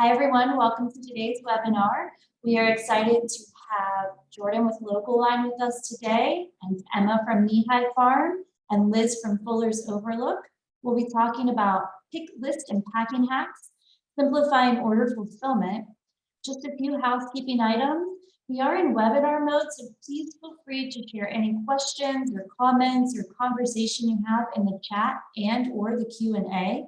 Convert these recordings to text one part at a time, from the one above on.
Hi, everyone. Welcome to today's webinar. We are excited to have Jordan with Local Line with us today, and Emma from Kneehigh Farm, and Liz from Fuller's Overlook. We'll be talking about pick, list, and packing hacks, simplifying order fulfillment. Just a few housekeeping items. We are in webinar mode, so please feel free to share any questions or comments or conversation you have in the chat and or the Q&A.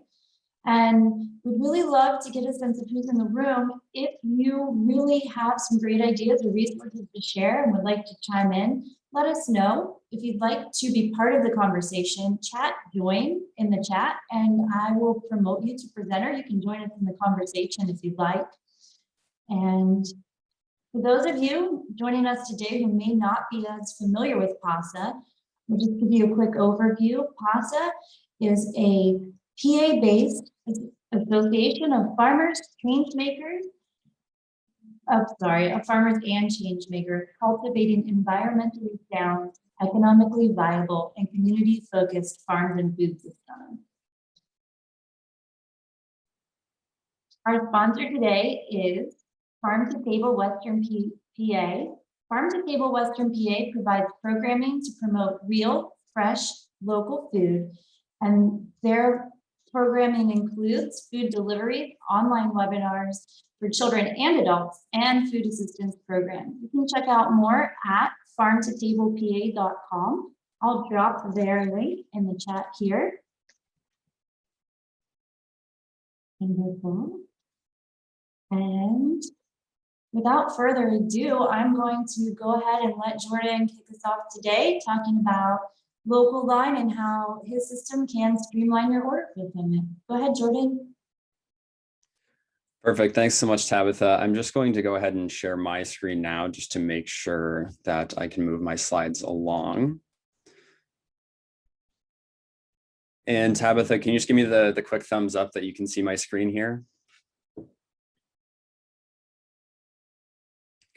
And we'd really love to get a sense of who's in the room. If you really have some great ideas or resources to share and would like to chime in, let us know. If you'd like to be part of the conversation, join in the chat, and I will promote you to presenter. You can join us in the conversation if you'd like. And for those of you joining us today who may not be as familiar with Csa, we'll just give you a quick overview. Csa is a PA-based association of farmers, farmers and change makers, cultivating environmentally sound, economically viable, and community-focused farms and food systems. Our sponsor today is Farm to Table Western PA. Farm to Table Western PA provides programming to promote real, fresh, local food, and their programming includes food delivery, online webinars for children and adults, and food assistance programs. You can check out more at farmtotablepa.com. I'll drop their link in the chat here. And without further ado, I'm going to go ahead and let Jordan kick us off today, talking about Local Line and how his system can streamline your order fulfillment. Go ahead, Jordan. Perfect. Thanks so much, Tabitha. I'm just going to go ahead and share my screen now just to make sure that I can move my slides along. And Tabitha, can you just give me the quick thumbs up that you can see my screen here?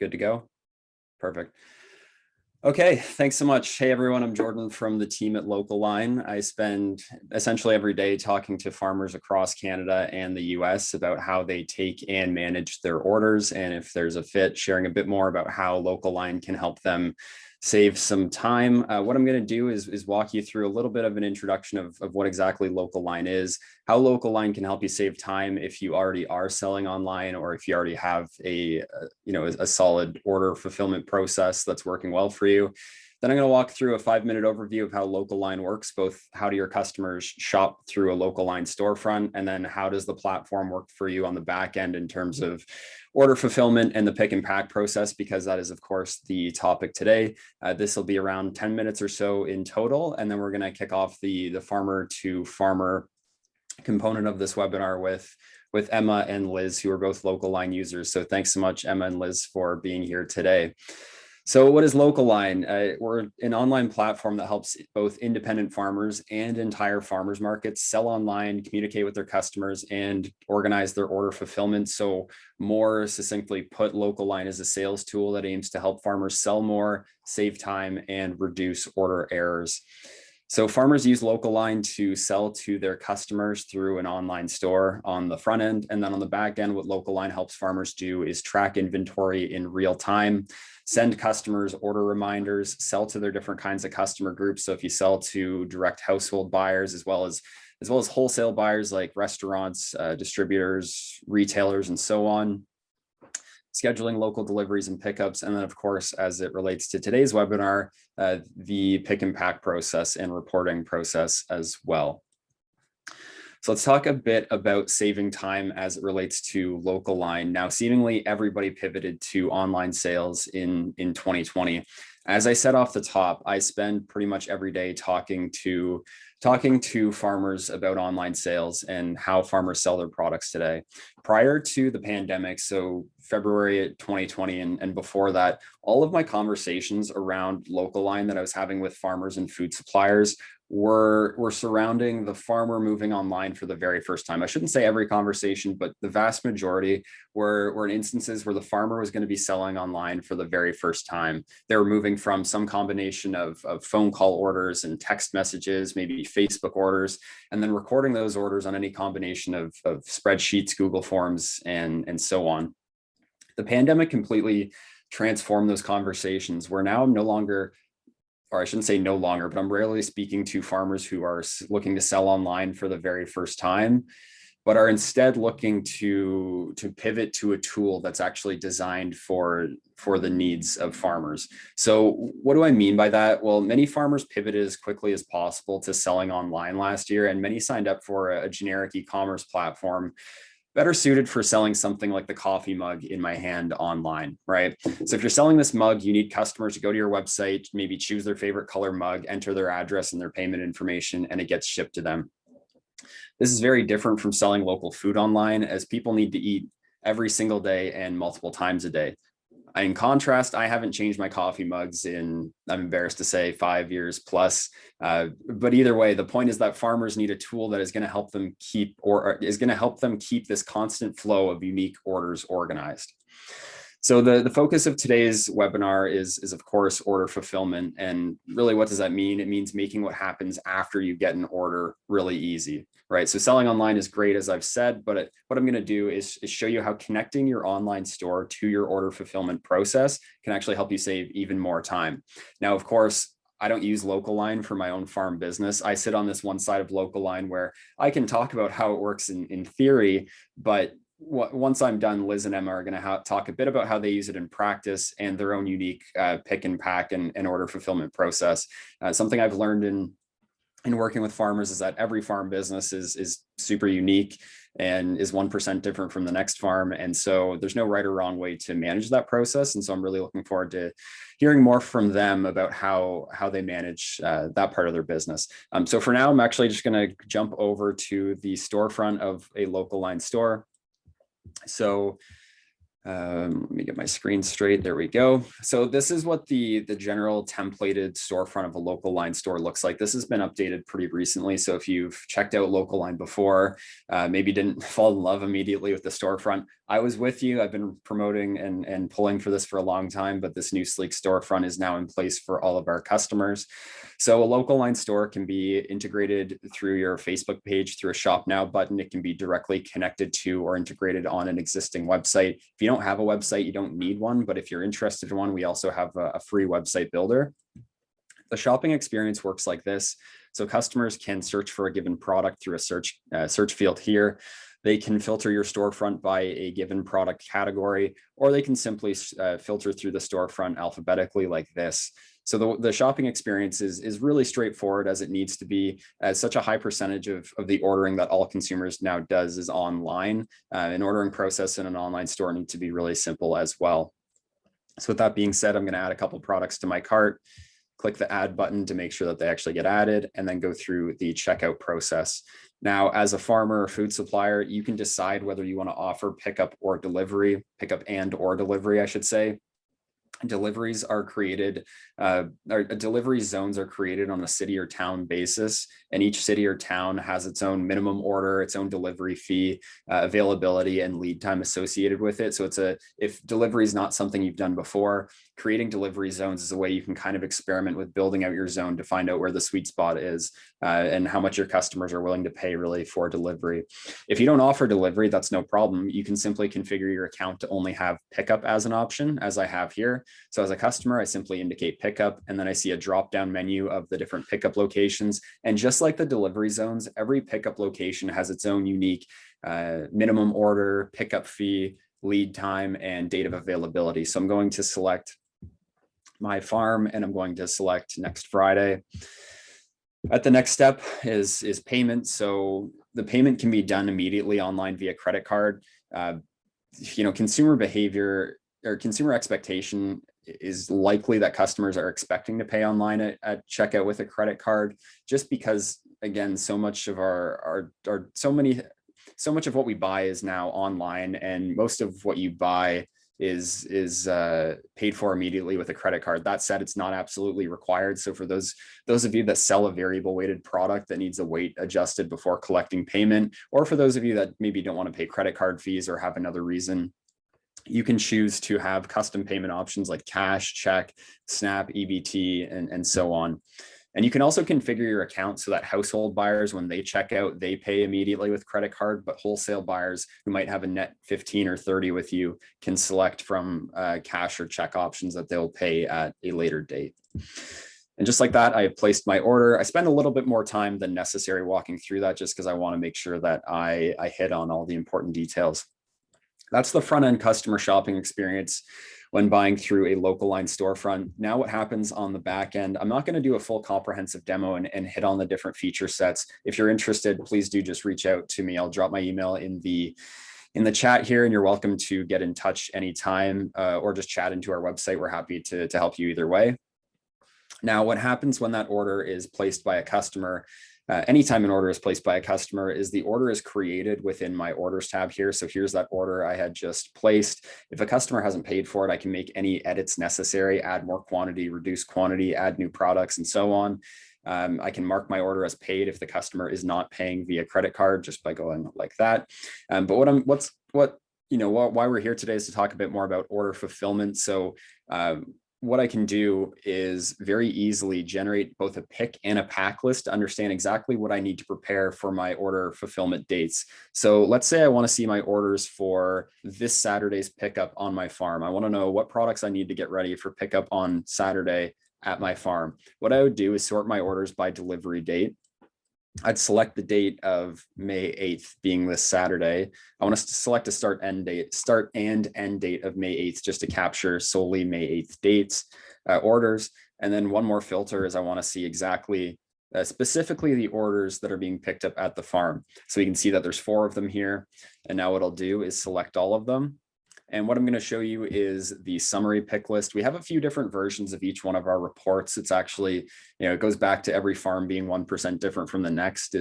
Good to go? Perfect. Okay, thanks so much. Hey everyone, I'm Jordan from the team at Local Line. I spend essentially every day talking to farmers across Canada and the US about how they take and manage their orders, and if there's a fit, sharing a bit more about how Local Line can help them save some time. What I'm going to do is walk you through a little bit of an introduction of what exactly Local Line is, how Local Line can help you save time if you already are selling online, or if you already have a solid order fulfillment process that's working well for you. Then I'm going to walk through a 5-minute overview of how Local Line works, both how do your customers shop through a Local Line storefront, and then how does the platform work for you on the back end in terms of order fulfillment and the pick and pack process, because that is, of course, the topic today. This will be around 10 minutes or so in total, and then we're going to kick off the farmer to farmer component of this webinar with Emma and Liz, who are both Local Line users. So thanks so much, Emma and Liz, for being here today. So what is Local Line? We're an online platform that helps both independent farmers and entire farmers markets sell online, communicate with their customers, and organize their order fulfillment. So more succinctly put, Local Line is a sales tool that aims to help farmers sell more, save time, and reduce order errors. So farmers use Local Line to sell to their customers through an online store on the front end. And then on the back end, what Local Line helps farmers do is track inventory in real time, send customers order reminders, sell to their different kinds of customer groups. So if you sell to direct household buyers, as well as wholesale buyers like restaurants, distributors, retailers, and so on, scheduling local deliveries and pickups, and then, of course, as it relates to today's webinar, the pick and pack process and reporting process as well. So let's talk a bit about saving time as it relates to Local Line. Now, seemingly everybody pivoted to online sales in 2020. As I said off the top, I spend pretty much every day talking to farmers about online sales and how farmers sell their products today. Prior to the pandemic, so February 2020 and before that, all of my conversations around Local Line that I was having with farmers and food suppliers were surrounding the farmer moving online for the very first time. I shouldn't say every conversation, but the vast majority were in instances where the farmer was going to be selling online for the very first time. They were moving from some combination of phone call orders and text messages, maybe Facebook orders, and then recording those orders on any combination of spreadsheets, Google Forms, and so on. The pandemic completely transformed those conversations, where now I'm no longer, or I shouldn't say no longer, but I'm rarely speaking to farmers who are looking to sell online for the very first time, but are instead looking to pivot to a tool that's actually designed for the needs of farmers. So what do I mean by that? Well, many farmers pivoted as quickly as possible to selling online last year, and many signed up for a generic e-commerce platform better suited for selling something like the coffee mug in my hand online, right? So if you're selling this mug, you need customers to go to your website, maybe choose their favorite color mug, enter their address and their payment information, and it gets shipped to them. This is very different from selling local food online, as people need to eat every single day and multiple times a day. In contrast, I haven't changed my coffee mugs in, I'm embarrassed to say, 5 years plus. But either way, the point is that farmers need a tool that is going to help them keep, or is going to help them keep this constant flow of unique orders organized. So the focus of today's webinar is of course order fulfillment. And really, what does that mean? It means making what happens after you get an order really easy, right? So selling online is great, as I've said, but what I'm going to do is show you how connecting your online store to your order fulfillment process can actually help you save even more time. Now, of course, I don't use Local-Line for my own farm business. I sit on this one side of Local-Line where I can talk about how it works in theory, but once I'm done, Liz and Emma are going to talk a bit about how they use it in practice and their own unique pick and pack and order fulfillment process. Something I've learned in working with farmers is that every farm business is super unique and is 1% different from the next farm. And so there's no right or wrong way to manage that process. And so I'm really looking forward to hearing more from them about how they manage that part of their business. So for now, I'm actually just going to jump over to the storefront of a Local-Line store. So let me get my screen straight. There we go. So this is what the general templated storefront of a Local-Line store looks like. This has been updated pretty recently. So if you've checked out Local-Line before, maybe didn't fall in love immediately with the storefront, I was with you. I've been promoting and pulling for this for a long time, but this new sleek storefront is now in place for all of our customers. So a Local-Line store can be integrated through your Facebook page through a Shop Now button. It can be directly connected to or integrated on an existing website. If you don't have a website, you don't need one, but if you're interested in one, we also have a free website builder. The shopping experience works like this. So customers can search for a given product through a search field here. They can filter your storefront by a given product category, or they can simply filter through the storefront alphabetically like this. So the shopping experience is really straightforward, as it needs to be, as such a high percentage of the ordering that all consumers now does is online. An ordering process in an online store needs to be really simple as well. So with that being said, I'm going to add a couple products to my cart, click the add button to make sure that they actually get added, and then go through the checkout process. Now, as a farmer or food supplier, you can decide whether you want to offer pickup or delivery, I should say. Deliveries are created, delivery zones are created on a city or town basis, and each city or town has its own minimum order, its own delivery fee, availability, and lead time associated with it. So if delivery is not something you've done before, creating delivery zones is a way you can kind of experiment with building out your zone to find out where the sweet spot is and how much your customers are willing to pay really for delivery. If you don't offer delivery, that's no problem. You can simply configure your account to only have pickup as an option, as I have here. So as a customer, I simply indicate pickup, and then I see a drop-down menu of the different pickup locations. And just like the delivery zones, every pickup location has its own unique minimum order, pickup fee, lead time, and date of availability. So I'm going to select my farm, and I'm going to select next Friday. At the next step is payment. So the payment can be done immediately online via credit card. Consumer behavior or consumer expectation is likely that customers are expecting to pay online at checkout with a credit card, just because, again, so much of so much of what we buy is now online, and most of what you buy is paid for immediately with a credit card. That said, it's not absolutely required. So for those of you that sell a variable weighted product that needs a weight adjusted before collecting payment, or for those of you that maybe don't want to pay credit card fees or have another reason, you can choose to have custom payment options like cash, check, SNAP, EBT, and so on. And you can also configure your account so that household buyers, when they check out, they pay immediately with credit card, but wholesale buyers who might have a net 15 or 30 with you can select from cash or check options that they'll pay at a later date. And just like that, I have placed my order. I spend a little bit more time than necessary walking through that just because I want to make sure that I hit on all the important details. That's the front end customer shopping experience when buying through a local line storefront. Now what happens on the back end, I'm not going to do a full comprehensive demo and hit on the different feature sets. If you're interested, please do just reach out to me. I'll drop my email in the chat here, and you're welcome to get in touch anytime or just chat into our website. We're happy to help you either way. Now, what happens when that order is placed by a customer, anytime an order is placed by a customer, is the order is created within my orders tab here. So here's that order I had just placed. If a customer hasn't paid for it, I can make any edits necessary, add more quantity, reduce quantity, add new products, and so on. I can mark my order as paid if the customer is not paying via credit card, just by going like that. But why we're here today is to talk a bit more about order fulfillment. So what I can do is very easily generate both a pick and a pack list to understand exactly what I need to prepare for my order fulfillment dates. So let's say I want to see my orders for this Saturday's pickup on my farm. I want to know what products I need to get ready for pickup on Saturday at my farm. What I would do is sort my orders by delivery date. I'd select the date of May 8th being this Saturday. I want to select a start and end date of May 8th just to capture solely May 8th dates, orders. And then one more filter is I want to see exactly, specifically the orders that are being picked up at the farm. So you can see that there's 4 of them here. And now what I'll do is select all of them. And what I'm going to show you is the summary pick list. We have a few different versions of each one of our reports. It's actually, it goes back to every farm being 1% different from the next.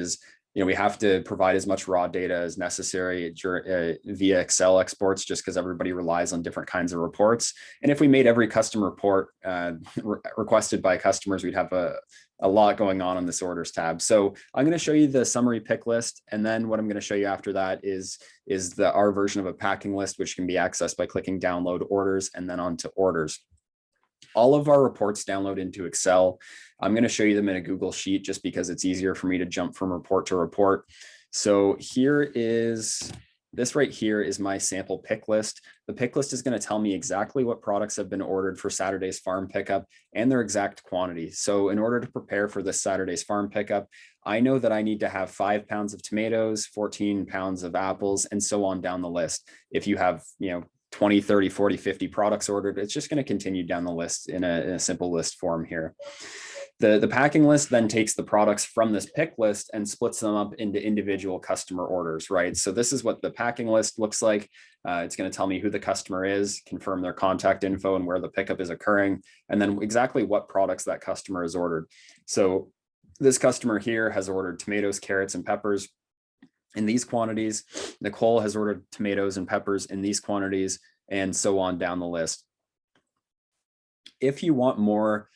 We have to provide as much raw data as necessary via Excel exports, just because everybody relies on different kinds of reports. And if we made every custom report requested by customers, we'd have a lot going on in this orders tab. So I'm going to show you the summary pick list. And then what I'm going to show you after that is our version of a packing list, which can be accessed by clicking download orders and then onto orders. All of our reports download into Excel. I'm going to show you them in a Google Sheet just because it's easier for me to jump from report to report. So this right here is my sample pick list. The pick list is going to tell me exactly what products have been ordered for Saturday's farm pickup and their exact quantity. So in order to prepare for this Saturday's farm pickup, I know that I need to have 5 pounds of tomatoes, 14 pounds of apples, and so on down the list. If you have, 20, 30, 40, 50 products ordered, it's just going to continue down the list in a simple list form here. The packing list then takes the products from this pick list and splits them up into individual customer orders, right? So this is what the packing list looks like. It's going to tell me who the customer is, confirm their contact info and where the pickup is occurring, and then exactly what products that customer has ordered. So this customer here has ordered tomatoes, carrots, and peppers in these quantities. Nicole has ordered tomatoes and peppers in these quantities, and so on down the list. If you want more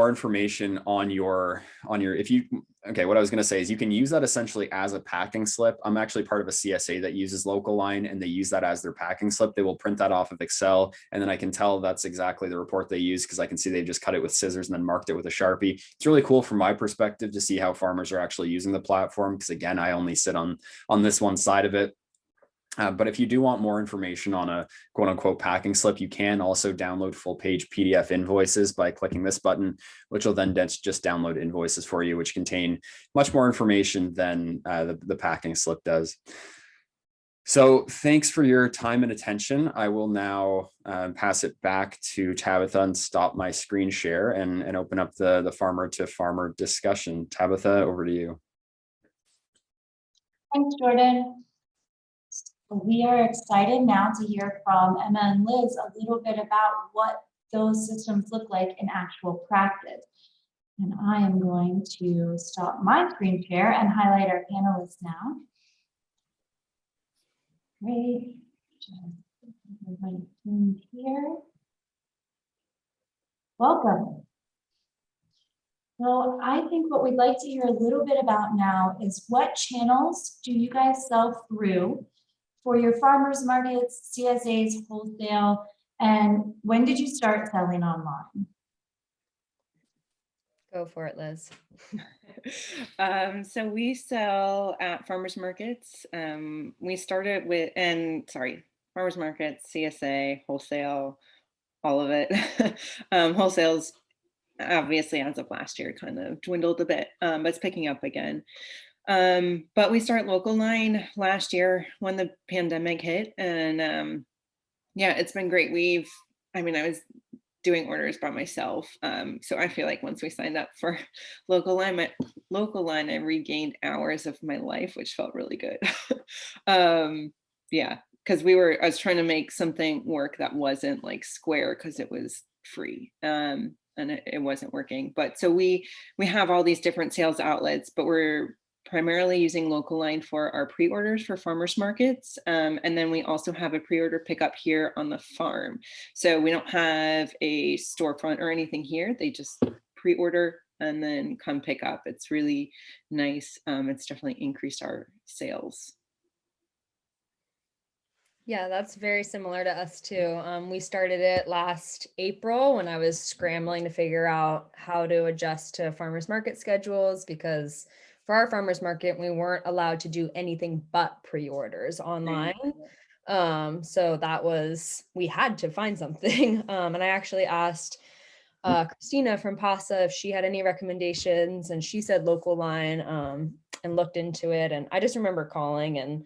information what I was going to say is you can use that essentially as a packing slip. I'm actually part of a CSA that uses Local Line, and they use that as their packing slip. They will print that off of Excel, and then I can tell that's exactly the report they use because I can see they've just cut it with scissors and then marked it with a Sharpie. It's really cool from my perspective to see how farmers are actually using the platform, because again, I only sit on this one side of it. But if you do want more information on a quote unquote packing slip, you can also download full page PDF invoices by clicking this button, which will then just download invoices for you, which contain much more information than the packing slip does. So thanks for your time and attention. I will now pass it back to Tabitha and stop my screen share and open up the farmer to farmer discussion. Tabitha, over to you. Thanks, Jordan. We are excited now to hear from Emma and Liz a little bit about what those systems look like in actual practice. And I am going to stop my screen share and highlight our panelists now. Great. Everybody in here. Welcome. So I think what we'd like to hear a little bit about now is what channels do you guys sell through for your farmers markets, CSAs, wholesale, and when did you start selling online? Go for it, Liz. So we sell at farmers markets. We started with, farmers markets, CSA, wholesale, all of it. Wholesale's obviously as of last year kind of dwindled a bit, but it's picking up again. But we started local line last year when the pandemic hit, and yeah, it's been great. I was doing orders by myself. So I feel like once we signed up for local line, I regained hours of my life, which felt really good. Yeah, because I was trying to make something work that wasn't like Square because it was free. And it wasn't working. But so we have all these different sales outlets, but we're primarily using local line for our pre-orders for farmers markets. And then we also have a pre-order pickup here on the farm. So we don't have a storefront or anything here. They just pre-order and then come pick up. It's really nice. It's definitely increased our sales. Yeah, that's very similar to us too. We started it last April when I was scrambling to figure out how to adjust to farmers market schedules, because for our farmers market, we weren't allowed to do anything but pre-orders online. So we had to find something. And I actually asked Christina from PASA if she had any recommendations, and she said local line, and looked into it. And I just remember calling, and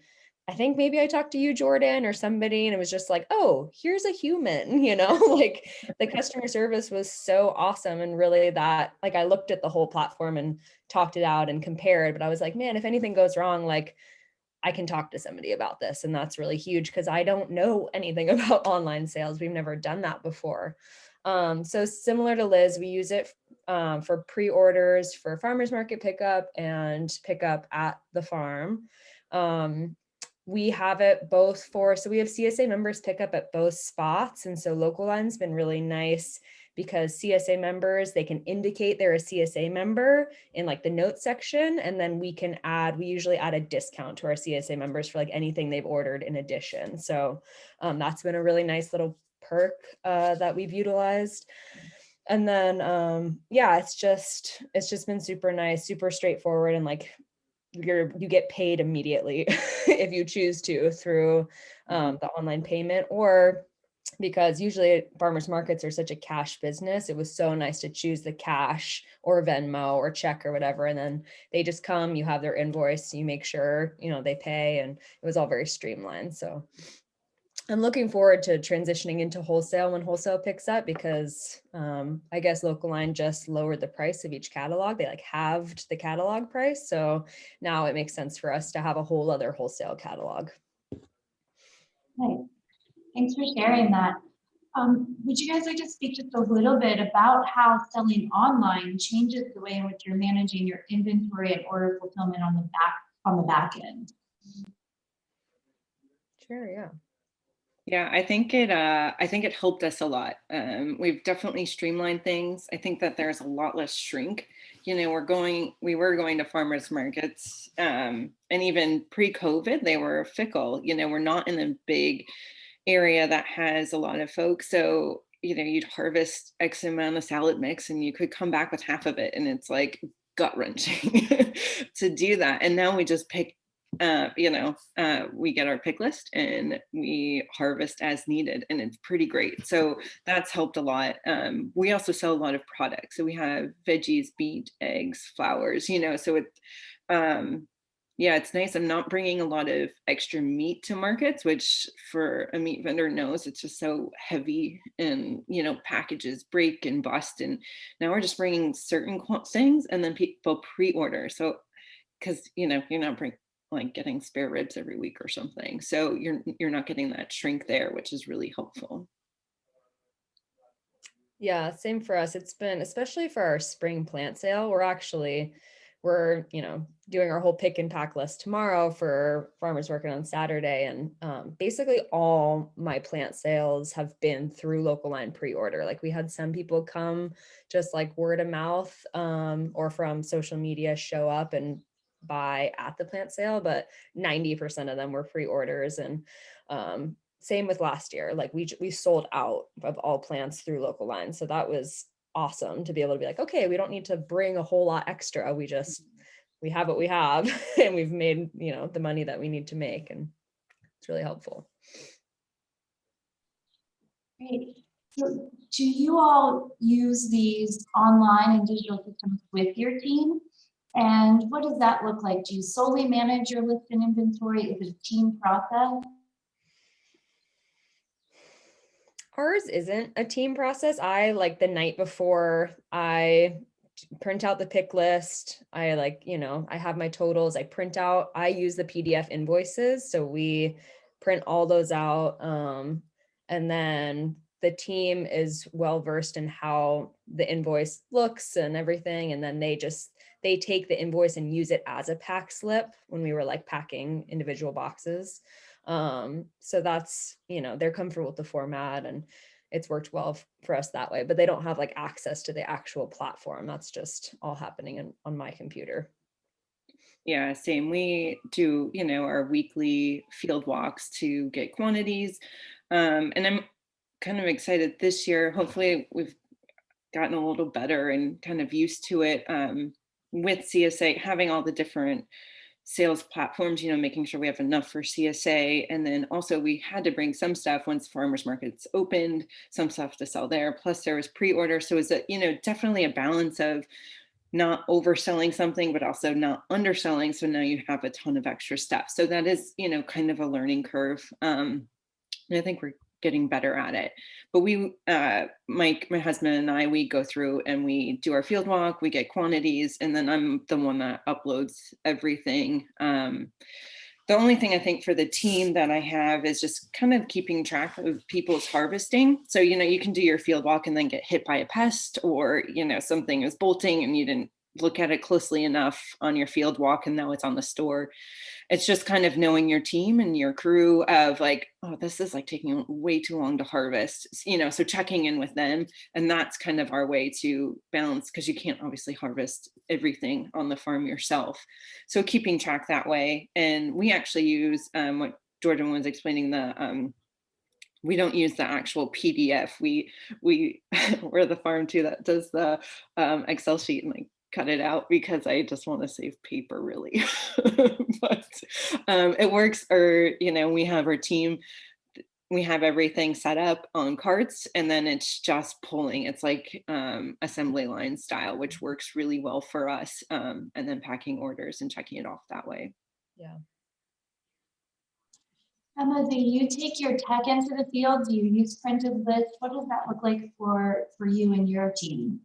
I think maybe I talked to you, Jordan, or somebody, and it was just like, oh, here's a human, like the customer service was so awesome. And really that, like, I looked at the whole platform and talked it out and compared, but I was like, man, if anything goes wrong, like I can talk to somebody about this. And that's really huge because I don't know anything about online sales. We've never done that before. So similar to Liz, we use it for pre-orders for farmers market pickup and pickup at the farm. We have it both so we have CSA members pick up at both spots. And so local line's been really nice because CSA members, they can indicate they're a CSA member in like the notes section. And then we usually add a discount to our CSA members for like anything they've ordered in addition. So that's been a really nice little perk that we've utilized. And then, yeah, it's just been super nice, super straightforward. And like, you get paid immediately if you choose to through the online payment, or because usually farmers markets are such a cash business. It was so nice to choose the cash or Venmo or check or whatever. And then they just come, you have their invoice, you make sure, they pay, and it was all very streamlined. So I'm looking forward to transitioning into wholesale when wholesale picks up, because I guess local line just lowered the price of each catalog. They like halved the catalog price. So now it makes sense for us to have a whole other wholesale catalog. Right. Thanks for sharing that. Would you guys like to speak just a little bit about how selling online changes the way in which you're managing your inventory and order fulfillment on the back end? Sure, yeah. Yeah, I think it helped us a lot. We've definitely streamlined things. I think that there's a lot less shrink. We were going to farmers markets, and even pre-COVID, they were fickle. We're not in a big area that has a lot of folks. So, you'd harvest X amount of salad mix and you could come back with half of it. And it's like gut wrenching to do that. And now we just pick we get our pick list and we harvest as needed, and it's pretty great. So that's helped a lot. We also sell a lot of products. So we have veggies, meat, eggs, flowers, so it's nice. I'm not bringing a lot of extra meat to markets, which for a meat vendor knows it's just so heavy, and, packages break and bust. And now we're just bringing certain things, and then people pre-order. So, because, you're not getting spare ribs every week or something. So you're not getting that shrink there, which is really helpful. Yeah, same for us. It's been, especially for our spring plant sale, we're actually we're, doing our whole pick and pack list tomorrow for farmers market on Saturday. And basically all my plant sales have been through Local Line pre-order. Like we had some people come just like word of mouth or from social media show up and buy at the plant sale, but 90% of them were pre-orders. And same with last year, like we sold out of all plants through Local Line. So that was awesome to be able to be like, okay, we don't need to bring a whole lot extra. We have what we have and we've made, the money that we need to make. And it's really helpful. Great. So do you all use these online and digital systems with your team? And what does that look like? Do you solely manage your list and inventory? Is it a team process? Ours isn't a team process. I like the night before I print out the pick list. I I have my totals. I use the PDF invoices. So we print all those out. And then the team is well versed in how the invoice looks and everything. And then they take the invoice and use it as a pack slip when we were like packing individual boxes. So that's, they're comfortable with the format and it's worked well for us that way, but they don't have like access to the actual platform. That's just all happening on my computer. Yeah, same. We do, our weekly field walks to get quantities. And I'm kind of excited this year. Hopefully we've gotten a little better and kind of used to it with CSA, having all the different sales platforms, making sure we have enough for CSA. And then also we had to bring some stuff once farmers markets opened, some stuff to sell there. Plus there was pre-order. So it's definitely a balance of not overselling something, but also not underselling. So now you have a ton of extra stuff. So that is, kind of a learning curve. And I think we're getting better at it. But we, Mike, my husband and I, we go through and we do our field walk, we get quantities, and then I'm the one that uploads everything. The only thing I think for the team that I have is just kind of keeping track of people's harvesting. So, you can do your field walk and then get hit by a pest or, something is bolting and you didn't look at it closely enough on your field walk and now it's on the store. It's just kind of knowing your team and your crew of like, oh, this is like taking way too long to harvest, so checking in with them. And that's kind of our way to balance, because you can't obviously harvest everything on the farm yourself. So keeping track that way. And we actually use what Jordan was explaining, we don't use the actual PDF. We're the farm too that does the Excel sheet and like cut it out because I just want to save paper really. But it works. Or, we have our team, we have everything set up on carts and then it's just pulling. It's like assembly line style, which works really well for us. And then packing orders and checking it off that way. Yeah. Emma, do you take your tech into the field? Do you use printed lists? What does that look like for you and your team?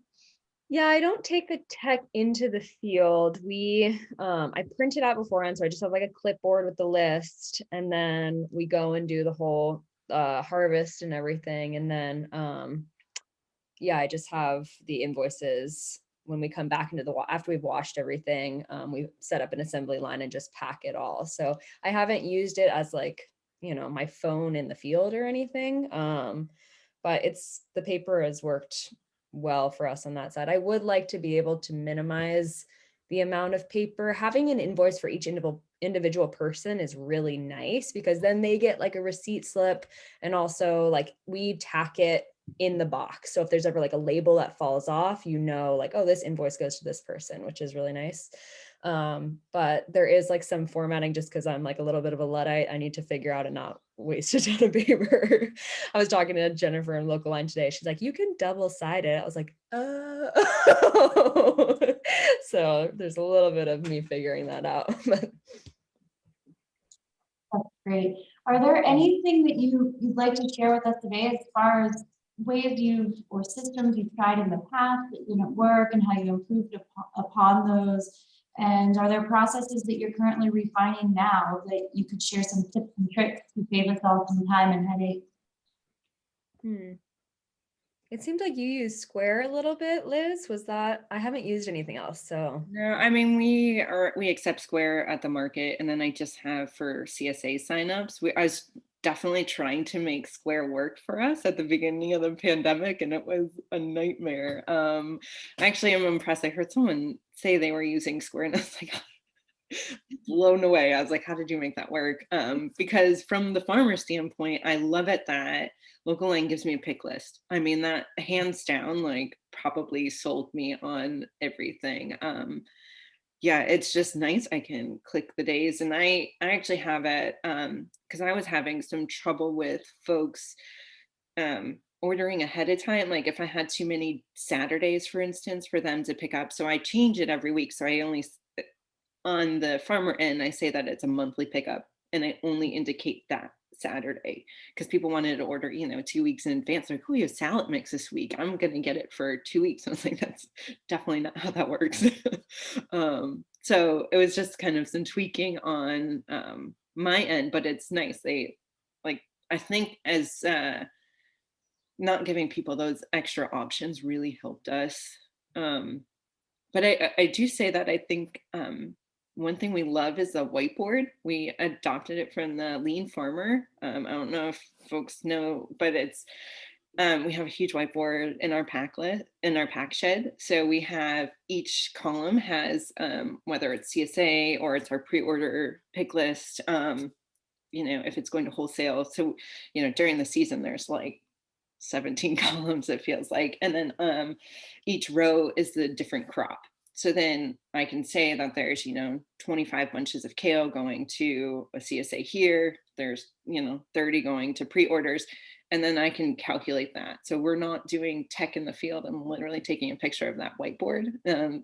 Yeah, I don't take the tech into the field. I print it out beforehand, so I just have like a clipboard with the list, and then we go and do the whole harvest and everything. And then, I just have the invoices when we come back into after we've washed everything. We set up an assembly line and just pack it all. So I haven't used it as like, my phone in the field or anything. But the paper has worked well for us on that side. I would like to be able to minimize the amount of paper. Having an invoice for each individual person is really nice, because then they get like a receipt slip, and also like we tack it in the box. So if there's ever like a label that falls off, like, oh, this invoice goes to this person, which is really nice. But there is like some formatting, just because I'm like a little bit of a Luddite. I need to figure out and not waste a ton of paper. I was talking to Jennifer in Local Line today. She's like, you can double-side it. I was like, oh. So there's a little bit of me figuring that out. That's great. Are there anything that you'd like to share with us today as far as ways or systems you've tried in the past that didn't work and how you improved upon those? And are there processes that you're currently refining now that you could share some tips and tricks to save us all some time and headache? It seemed like you used Square a little bit, Liz. Was that, I haven't used anything else, so. No, I mean, we accept Square at the market, and then I just have for CSA signups. I was definitely trying to make Square work for us at the beginning of the pandemic, and it was a nightmare. Actually, I'm impressed. I heard someone say they were using Square, and I was like, blown away. I was like, how did you make that work? Because from the farmer standpoint, I love it that Local Line gives me a pick list. I mean, that hands down, like probably sold me on everything. Yeah, it's just nice. I can click the days, and I actually have it because I was having some trouble with folks ordering ahead of time. Like if I had too many Saturdays, for instance, for them to pick up. So I change it every week. So I only on the farmer end, I say that it's a monthly pickup, and I only indicate that Saturday because people wanted to order, 2 weeks in advance. Like, oh, you have salad mix this week. I'm going to get it for 2 weeks. I was like, that's definitely not how that works. So it was just kind of some tweaking on my end, but it's nice. They like, I think as not giving people those extra options really helped us. But I do say that I think one thing we love is the whiteboard. We adopted it from the Lean Farmer. I don't know if folks know, but it's we have a huge whiteboard in our pack shed. So we have each column has whether it's CSA or it's our pre-order pick list. If it's going to wholesale. So during the season, there's like 17 columns, it feels like, and then each row is the different crop. So then I can say that there's 25 bunches of kale going to a CSA here, there's 30 going to pre-orders, and then I can calculate that. So we're not doing tech in the field. I'm literally taking a picture of that whiteboard. The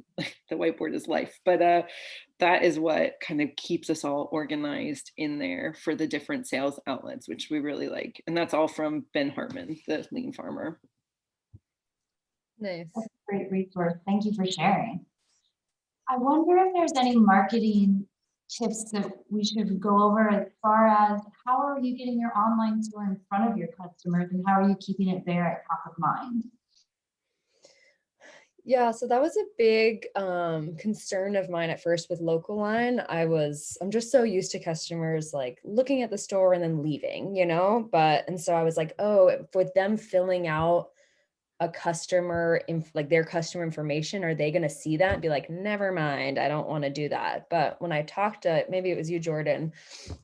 whiteboard is life, but that is what kind of keeps us all organized in there for the different sales outlets, which we really like. And that's all from Ben Hartman, the Lean Farmer. Nice. That's a great resource. Thank you for sharing. I wonder if there's any marketing tips that we should go over as far as how are you getting your online store in front of your customers and how are you keeping it there at top of mind? Yeah, so that was a big concern of mine at first with Local Line. I'm just so used to customers like looking at the store and then leaving, and so I was like, oh, for them filling out a customer, like their customer information, are they going to see that and be like, never mind, I don't want to do that? But when I talked to, maybe it was you, Jordan,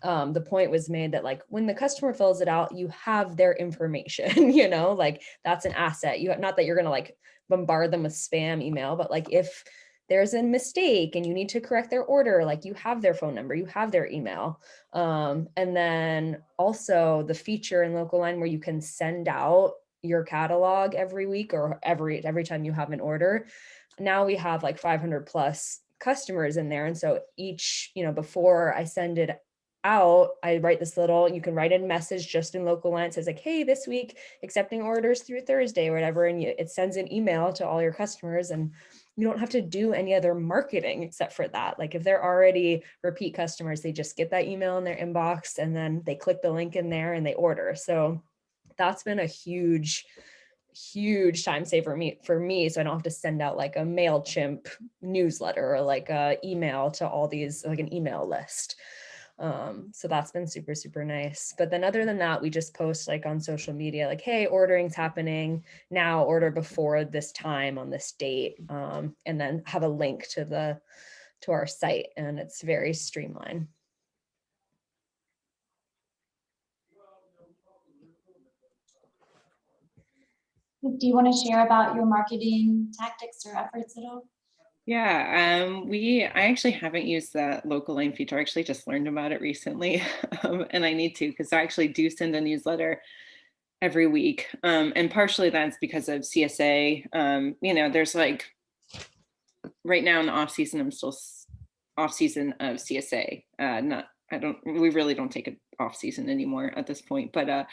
the point was made that like when the customer fills it out, you have their information, like that's an asset. Not that you're going to like bombard them with spam email, but like if there's a mistake and you need to correct their order, like you have their phone number, you have their email. And then also the feature in Local Line where you can send out your catalog every week or every time you have an order. Now we have like 500 plus customers in there. And so each, before I send it out, I write this you can write in message just in Local Line. It says like, hey, this week accepting orders through Thursday or whatever. And it sends an email to all your customers, and you don't have to do any other marketing except for that. Like if they're already repeat customers, they just get that email in their inbox and then they click the link in there and they order. So that's been a huge time saver for me. So I don't have to send out like a MailChimp newsletter or like a email to all these, like an email list. So that's been super, super nice. But then other than that, we just post like on social media, like, hey, ordering's happening now, order before this time on this date. And then have a link to our site, and it's very streamlined. Do you want to share about your marketing tactics or efforts at all? Yeah, I actually haven't used that Local Line feature. I actually just learned about it recently, and I need to, because I actually do send a newsletter every week. And partially that's because of CSA. There's like right now in the off season, I'm still off season of CSA. We really don't take it off season anymore at this point. But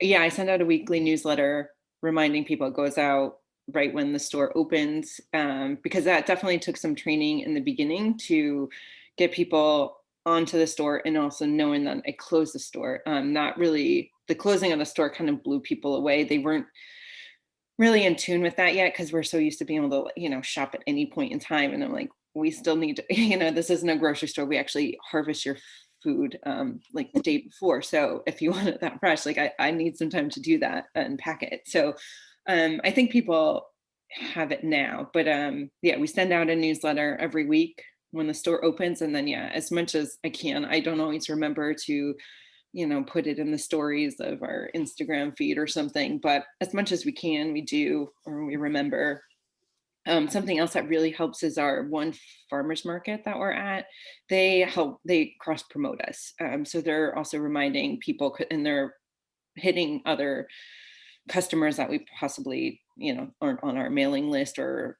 yeah, I send out a weekly newsletter reminding people. It goes out right when the store opens, because that definitely took some training in the beginning to get people onto the store, and also knowing that I closed the store, not really the closing of the store kind of blew people away. They weren't really in tune with that yet because we're so used to being able to, shop at any point in time. And I'm like, we still need to, this isn't a grocery store. We actually harvest your food like the day before. So if you want it that fresh, like I need some time to do that and pack it. So I think people have it now, but yeah, we send out a newsletter every week when the store opens. And then, yeah, as much as I can, I don't always remember to put it in the stories of our Instagram feed or something, but as much as we can, we do, or we remember. Something else that really helps is our one farmers market that we're at. They cross promote us. So they're also reminding people, and they're hitting other customers that we possibly, aren't on our mailing list or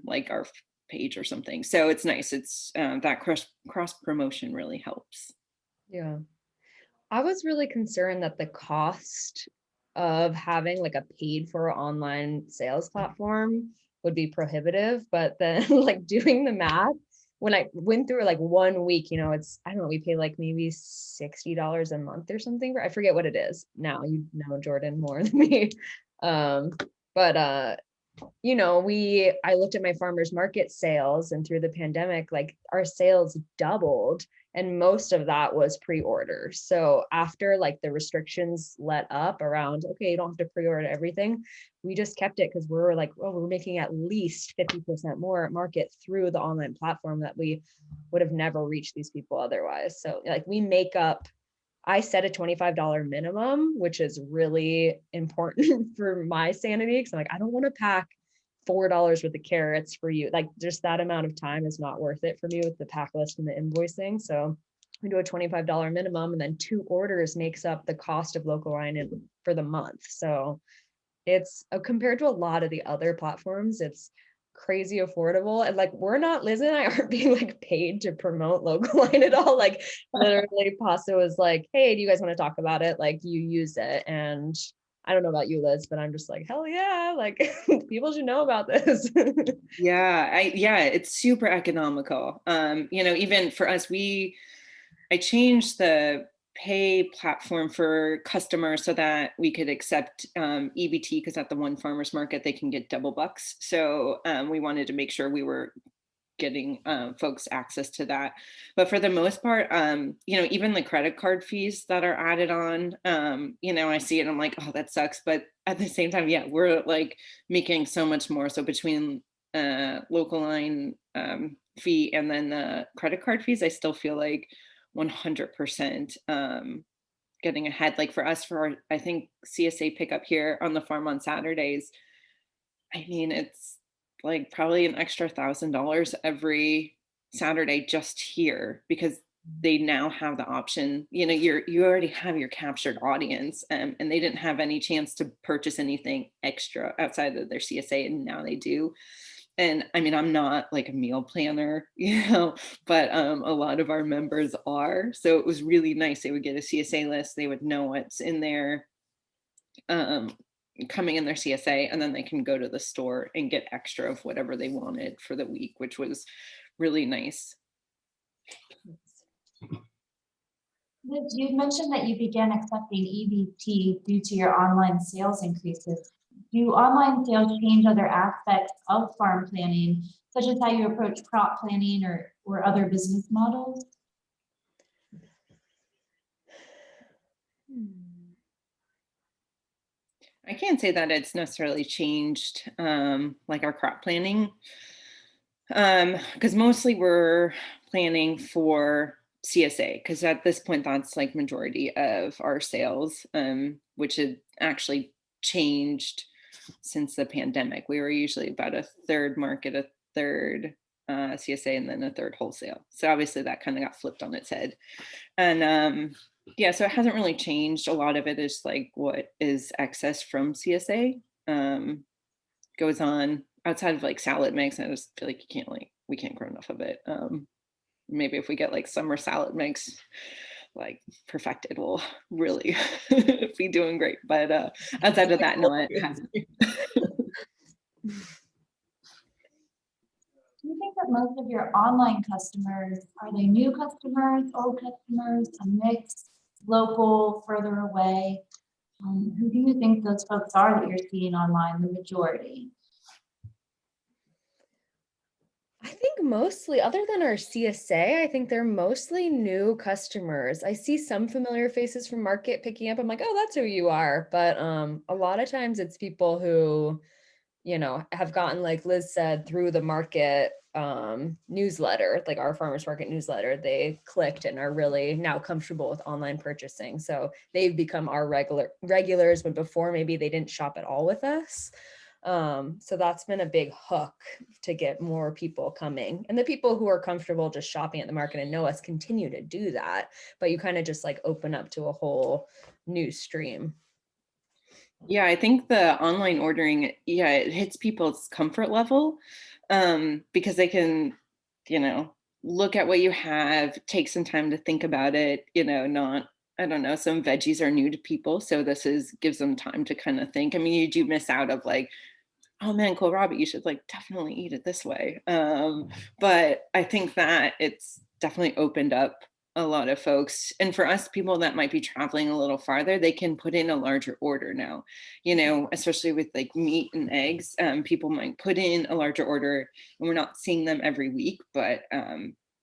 like our page or something. So it's nice. It's that cross promotion really helps. Yeah. I was really concerned that the cost of having like a paid for online sales platform would be prohibitive, but then like doing the math, when I went through like 1 week, it's, I don't know, we pay like maybe $60 a month or something. I forget what it is now, Jordan, more than me. But I looked at my farmers market sales, and through the pandemic, like our sales doubled, and most of that was pre-order. So after like the restrictions let up around, okay, you don't have to pre-order everything, we just kept it because we're like, oh, we're making at least 50% more market through the online platform that we would have never reached these people otherwise. So like we make up, I set a $25 minimum, which is really important for my sanity. Cause I'm like, I don't want to pack $4 worth of carrots for you. Like just that amount of time is not worth it for me with the pack list and the invoicing. So we do a $25 minimum, and then 2 orders makes up the cost of local line for the month. So it's compared to a lot of the other platforms, it's crazy affordable. And like, Liz and I aren't being like paid to promote local line at all. Like literally Pasta was like, hey, do you guys want to talk about it? Like you use it. And I don't know about you, Liz, but I'm just like, hell yeah. Like people should know about this. Yeah, it's super economical. Even for us, I changed the pay platform for customers so that we could accept EBT, because at the one farmers market, they can get double bucks. So we wanted to make sure we were getting folks access to that. But for the most part, even the credit card fees that are added on, I see it and I'm like, oh, that sucks. But at the same time, yeah, we're like making so much more. So between local line fee and then the credit card fees, I still feel like 100% getting ahead. Like for us, I think CSA pickup here on the farm on Saturdays, I mean, it's like probably an extra $1,000 every Saturday just here, because they now have the option, you already have your captured audience, and they didn't have any chance to purchase anything extra outside of their CSA, and now they do. And I mean, I'm not like a meal planner, but a lot of our members are. So it was really nice. They would get a CSA list. They would know what's in there coming in their CSA, and then they can go to the store and get extra of whatever they wanted for the week, which was really nice. Liz, you mentioned that you began accepting EBT due to your online sales increases. Do online sales change other aspects of farm planning, such as how you approach crop planning or other business models? I can't say that it's necessarily changed like our crop planning, because mostly we're planning for CSA, because at this point that's like majority of our sales, which had actually changed since the pandemic. We were usually about a third market, a third CSA, and then a third wholesale. So obviously that kind of got flipped on its head. And yeah, so it hasn't really changed. A lot of it is like what is excess from CSA goes on outside of like salad mix. I just feel like we can't grow enough of it. Maybe if we get like summer salad mix like perfected, we'll really be doing great. But outside of that, no, it hasn't. Do you think that most of your online customers, are they new customers, old customers, a mix? local, further away. Who do you think those folks are that you're seeing online, the majority? I think mostly, other than our CSA, I think they're mostly new customers. I see some familiar faces from market picking up. I'm like, oh, that's who you are. But a lot of times it's people who, you know, have gotten, like Liz said, through the market newsletter, like our farmers market newsletter, they clicked and are really now comfortable with online purchasing. So they've become our regulars when before maybe they didn't shop at all with us. So that's been a big hook to get more people coming, and the people who are comfortable just shopping at the market and know us continue to do that, but you kind of just like open up to a whole new stream. Yeah, I think the online ordering, yeah, it hits people's comfort level because they can, you know, look at what you have, take some time to think about it, you know, not, I don't know, some veggies are new to people. So this gives them time to kind of think. I mean, you do miss out of like, oh man, kohlrabi, you should like definitely eat it this way. But I think that it's definitely opened up a lot of folks. And for us, people that might be traveling a little farther, they can put in a larger order now, you know, especially with like meat and eggs. People might put in a larger order and we're not seeing them every week, but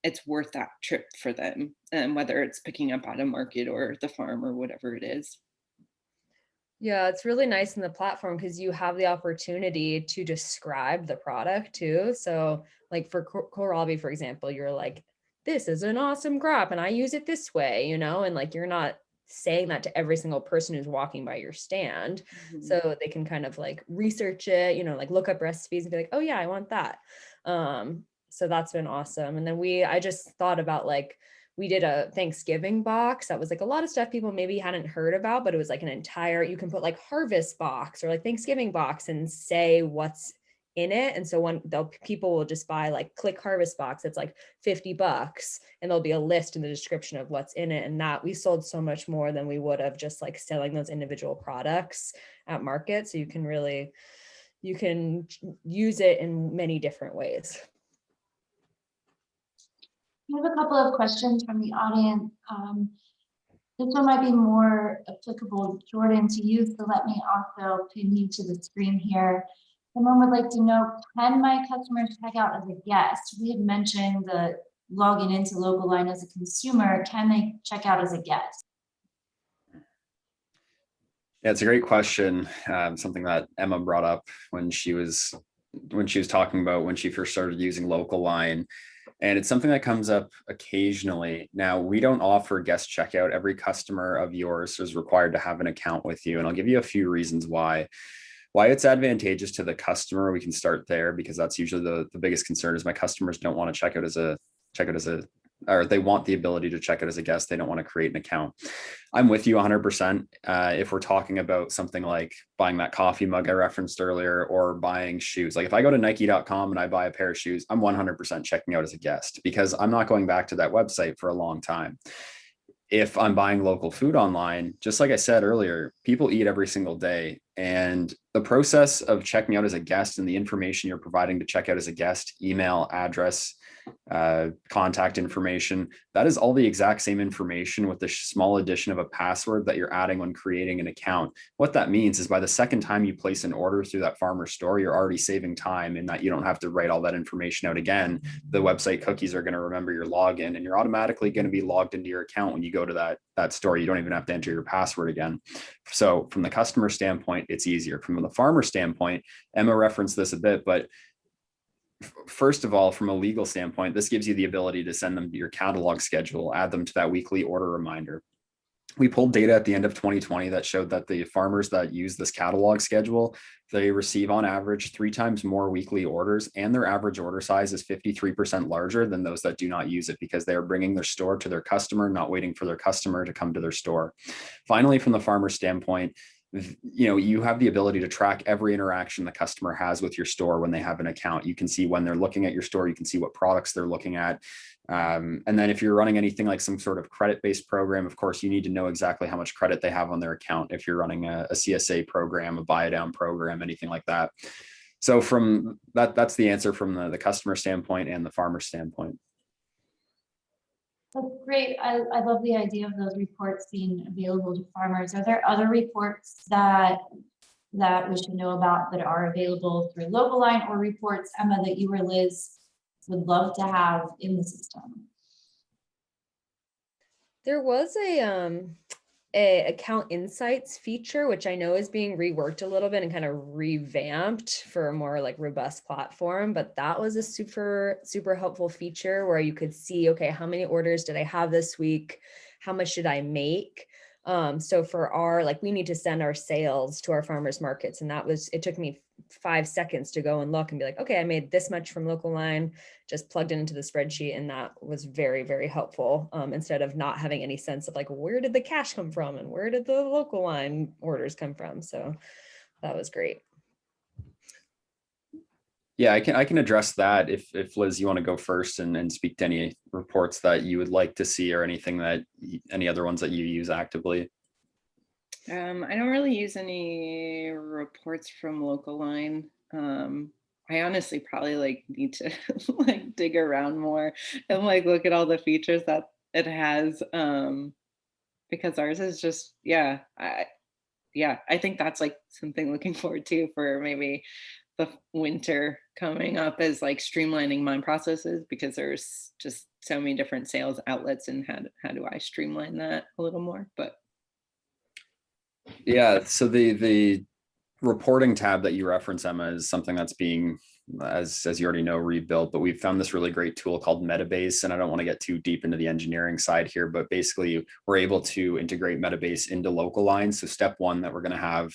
it's worth that trip for them, whether it's picking up at a market or the farm or whatever it is. Yeah, it's really nice in the platform because you have the opportunity to describe the product too. So like for kohlrabi, for example, you're like, this is an awesome crop and I use it this way, you know, and like you're not saying that to every single person who's walking by your stand. Mm-hmm. So they can kind of like research it, you know, like look up recipes and be like, oh yeah, I want that. So that's been awesome. And then I just thought about like, we did a Thanksgiving box that was like a lot of stuff people maybe hadn't heard about, but it was like an entire, you can put like harvest box or like Thanksgiving box and say what's in it. And so when people will just buy like click harvest box, it's like $50 and there'll be a list in the description of what's in it. And that we sold so much more than we would have just like selling those individual products at market. So you can use it in many different ways. We have a couple of questions from the audience. This one might be more applicable, Jordan, to you, so let me also pin you to the screen here. Someone would like to know, can my customers check out as a guest? We had mentioned the logging into Local Line as a consumer. Can they check out as a guest? Yeah, it's a great question. Something that Emma brought up when she was talking about when she first started using Local Line. And it's something that comes up occasionally. Now, we don't offer guest checkout. Every customer of yours is required to have an account with you. And I'll give you a few reasons why it's advantageous to the customer. We can start there because that's usually the biggest concern is my customers don't want to check out as a, or they want the ability to check out as a guest. They don't want to create an account. I'm with you 100%. If we're talking about something like buying that coffee mug I referenced earlier or buying shoes, like if I go to Nike.com and I buy a pair of shoes, I'm 100% checking out as a guest because I'm not going back to that website for a long time. If I'm buying local food online, just like I said earlier, people eat every single day. And the process of checking out as a guest and the information you're providing to check out as a guest, email, address, contact information, that is all the exact same information with the small addition of a password that you're adding when creating an account. What that means is by the second time you place an order through that farmer store, you're already saving time in that you don't have to write all that information out again. The website cookies are going to remember your login and you're automatically going to be logged into your account when you go to that store. You don't even have to enter your password again. So from the customer standpoint, it's easier. From the farmer standpoint, Emma referenced this a bit, but first of all, from a legal standpoint, this gives you the ability to send them your catalog schedule, add them to that weekly order reminder. We pulled data at the end of 2020 that showed that the farmers that use this catalog schedule, they receive on average 3 times more weekly orders, and their average order size is 53% larger than those that do not use it because they are bringing their store to their customer, not waiting for their customer to come to their store. Finally, from the farmer standpoint, you have the ability to track every interaction the customer has with your store when they have an account. You can see when they're looking at your store, you can see what products they're looking at. And then if you're running anything like some sort of credit-based program, of course, you need to know exactly how much credit they have on their account. If you're running a CSA program, a buy down program, anything like that. So from that's the answer from the customer standpoint and the farmer standpoint. That's great. I love the idea of those reports being available to farmers. Are there other reports that we should know about that are available through Local Line, or reports, Emma, that you or Liz would love to have in the system? There was a account insights feature, which I know is being reworked a little bit and kind of revamped for a more like robust platform, but that was a super helpful feature where you could see, okay, how many orders did I have this week? How much did I make? So for our, like, we need to send our sales to our farmers markets. And it took me 5 seconds to go and look and be like, okay, I made this much from Local Line, just plugged it into the spreadsheet. And that was very, very helpful. Instead of not having any sense of like, where did the cash come from? And where did the Local Line orders come from? So that was great. Yeah, I can address that if Liz, you want to go first and speak to any reports that you would like to see or anything that any other ones that you use actively. I don't really use any reports from Local Line. I honestly probably like need to like dig around more and like look at all the features that it has, because ours is just, I think that's like something looking forward to for maybe the winter coming up, is like streamlining my processes, because there's just so many different sales outlets, and how do I streamline that a little more? But yeah, so the reporting tab that you reference, Emma, is something that's being, as you already know, rebuilt, but we've found this really great tool called Metabase. And I don't want to get too deep into the engineering side here, but basically we're able to integrate Metabase into Local Line. So step one that we're going to have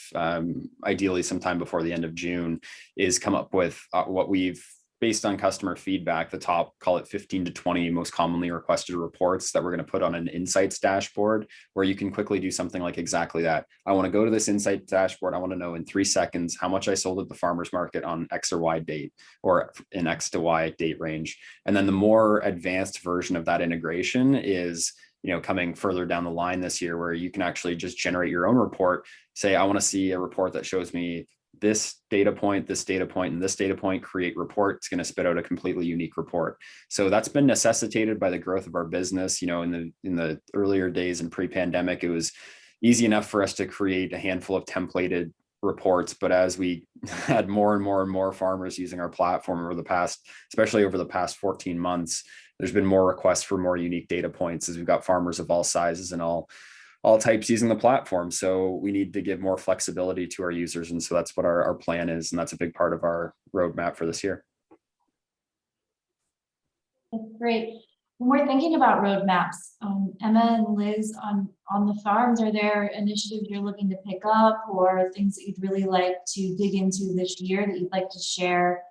ideally sometime before the end of June is come up with what we've, based on customer feedback, the top, call it 15 to 20 most commonly requested reports that we're going to put on an insights dashboard, where you can quickly do something like exactly that. I want to go to this insight dashboard. I want to know in 3 seconds how much I sold at the farmer's market on X or Y date, or in X to Y date range. And then the more advanced version of that integration is, coming further down the line this year, where you can actually just generate your own report. Say, I want to see a report that shows me this data point, and this data point, create report. It's going to spit out a completely unique report. So that's been necessitated by the growth of our business. In the earlier days and pre-pandemic, it was easy enough for us to create a handful of templated reports. But as we had more and more farmers using our platform especially over the past 14 months, there's been more requests for more unique data points, as we've got farmers of all sizes and all types using the platform. So we need to give more flexibility to our users. And so that's what our plan is. And that's a big part of our roadmap for this year. That's great. When we're thinking about roadmaps, Emma and Liz, on the farms, are there initiatives you're looking to pick up, or things that you'd really like to dig into this year that you'd like to share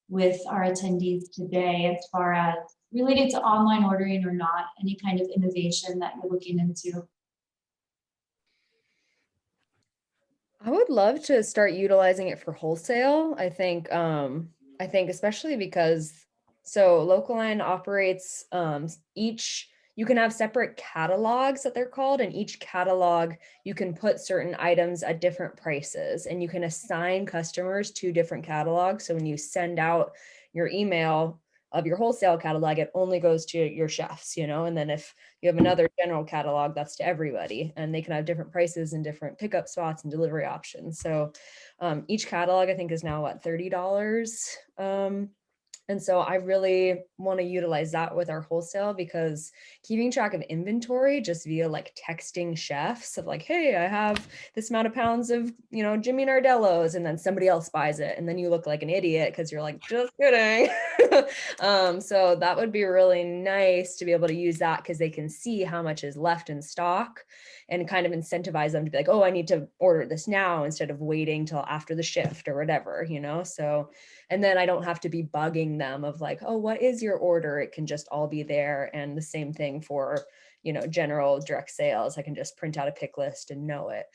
with our attendees today, as far as related to online ordering or not, any kind of innovation that you're looking into? I would love to start utilizing it for wholesale. I think especially because, so Local Line operates you can have separate catalogs that they're called, and each catalog you can put certain items at different prices, and you can assign customers to different catalogs. So when you send out your email of your wholesale catalog, it only goes to your chefs, and then if you have another general catalog, that's to everybody, and they can have different prices and different pickup spots and delivery options. So each catalog, I think, is now $30. And so I really want to utilize that with our wholesale, because keeping track of inventory just via like texting chefs of like, hey, I have this amount of pounds of, Jimmy Nardello's, and then somebody else buys it. And then you look like an idiot because you're like, just kidding. So that would be really nice to be able to use that, because they can see how much is left in stock and kind of incentivize them to be like, oh, I need to order this now instead of waiting till after the shift or whatever, so, and then I don't have to be bugging them of like, oh, what is your order? It can just all be there. And the same thing for, general direct sales. I can just print out a pick list and know it.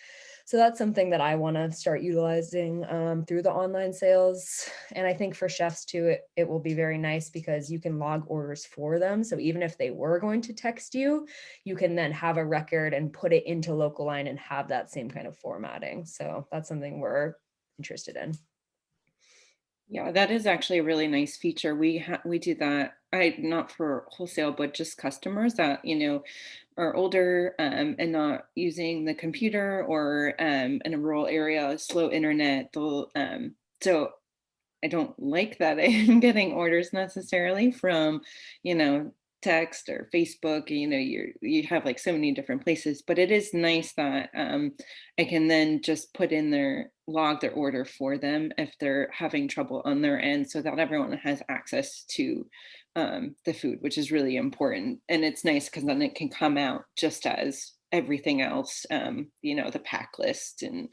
So that's something that I want to start utilizing through the online sales. And I think for chefs too, it will be very nice, because you can log orders for them. So even if they were going to text you, you can then have a record and put it into Local Line and have that same kind of formatting. So that's something we're interested in. Yeah, that is actually a really nice feature. We do that not for wholesale, but just customers that, are older and not using the computer, or in a rural area, slow internet. So I don't like that I'm getting orders necessarily from, text or Facebook. You have like so many different places, but it is nice that I can then just log their order for them if they're having trouble on their end, so that everyone has access to the food, which is really important. And it's nice because then it can come out just as everything else, the pack list, and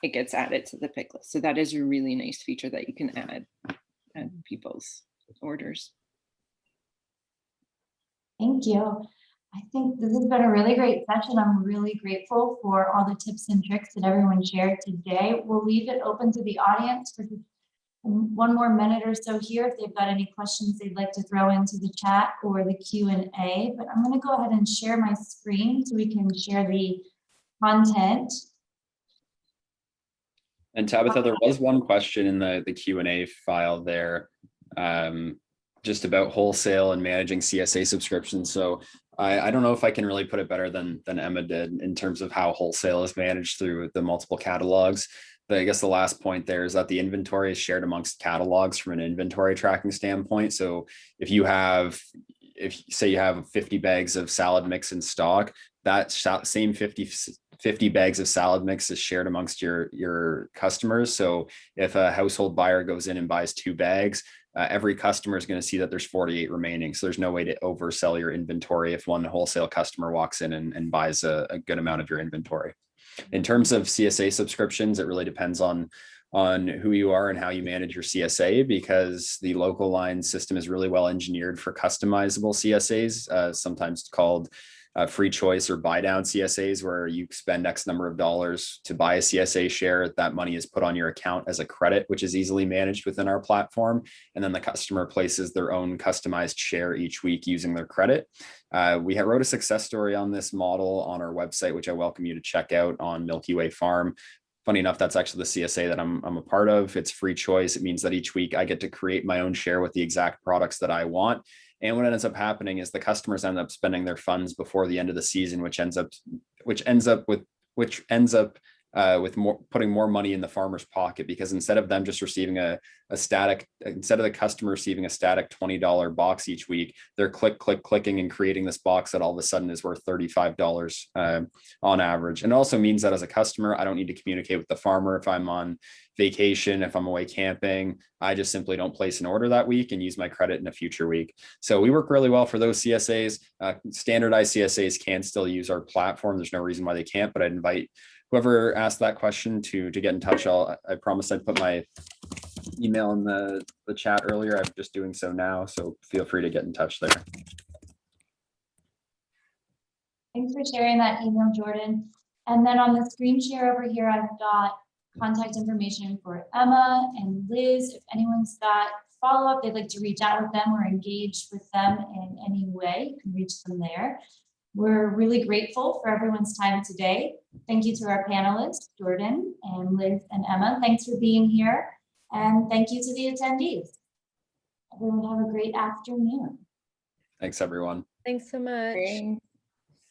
it gets added to the pick list. So that is a really nice feature that you can add people's orders. Thank you. I think this has been a really great session. I'm really grateful for all the tips and tricks that everyone shared today. We'll leave it open to the audience for just one more minute or so here if they've got any questions they'd like to throw into the chat or the Q&A. But I'm going to go ahead and share my screen so we can share the content. And Tabitha, there was one question in the Q&A file there, just about wholesale and managing CSA subscriptions. So I don't know if I can really put it better than Emma did in terms of how wholesale is managed through the multiple catalogs. But I guess the last point there is that the inventory is shared amongst catalogs from an inventory tracking standpoint. So if say you have 50 bags of salad mix in stock, that same 50 bags of salad mix is shared amongst your customers. So if a household buyer goes in and buys 2 bags, every customer is going to see that there's 48 remaining. So there's no way to oversell your inventory if one wholesale customer walks in and buys a good amount of your inventory. In terms of CSA subscriptions, it really depends on who you are and how you manage your CSA, because the local line system is really well engineered for customizable CSAs, sometimes called free choice or buy down CSAs, where you spend X number of dollars to buy a CSA share. That money is put on your account as a credit, which is easily managed within our platform. And then the customer places their own customized share each week using their credit. We wrote a success story on this model on our website, which I welcome you to check out, on Milky Way Farm. Funny enough, that's actually the CSA that I'm a part of. It's free choice. It means that each week I get to create my own share with the exact products that I want. And what ends up happening is the customers end up spending their funds before the end of the season, which ends up with putting more money in the farmer's pocket, because instead of them just receiving instead of the customer receiving a static $20 box each week, they're clicking and creating this box that all of a sudden is worth $35 on average. And it also means that as a customer, I don't need to communicate with the farmer if I'm on vacation, if I'm away camping. I just simply don't place an order that week and use my credit in a future week. So we work really well for those CSAs. Standardized CSAs can still use our platform. There's no reason why they can't, but I'd invite whoever asked that question to get in touch. I promised I'd put my email in the chat earlier. I'm just doing so now, so feel free to get in touch there. Thanks for sharing that email, Jordan. And then on the screen share over here, I've got contact information for Emma and Liz. If anyone's got follow-up, they'd like to reach out with them or engage with them in any way, you can reach them there. We're really grateful for everyone's time today. Thank you to our panelists, Jordan and Liz and Emma. Thanks for being here. And thank you to the attendees. Everyone have a great afternoon. Thanks, everyone. Thanks so much. Thanks.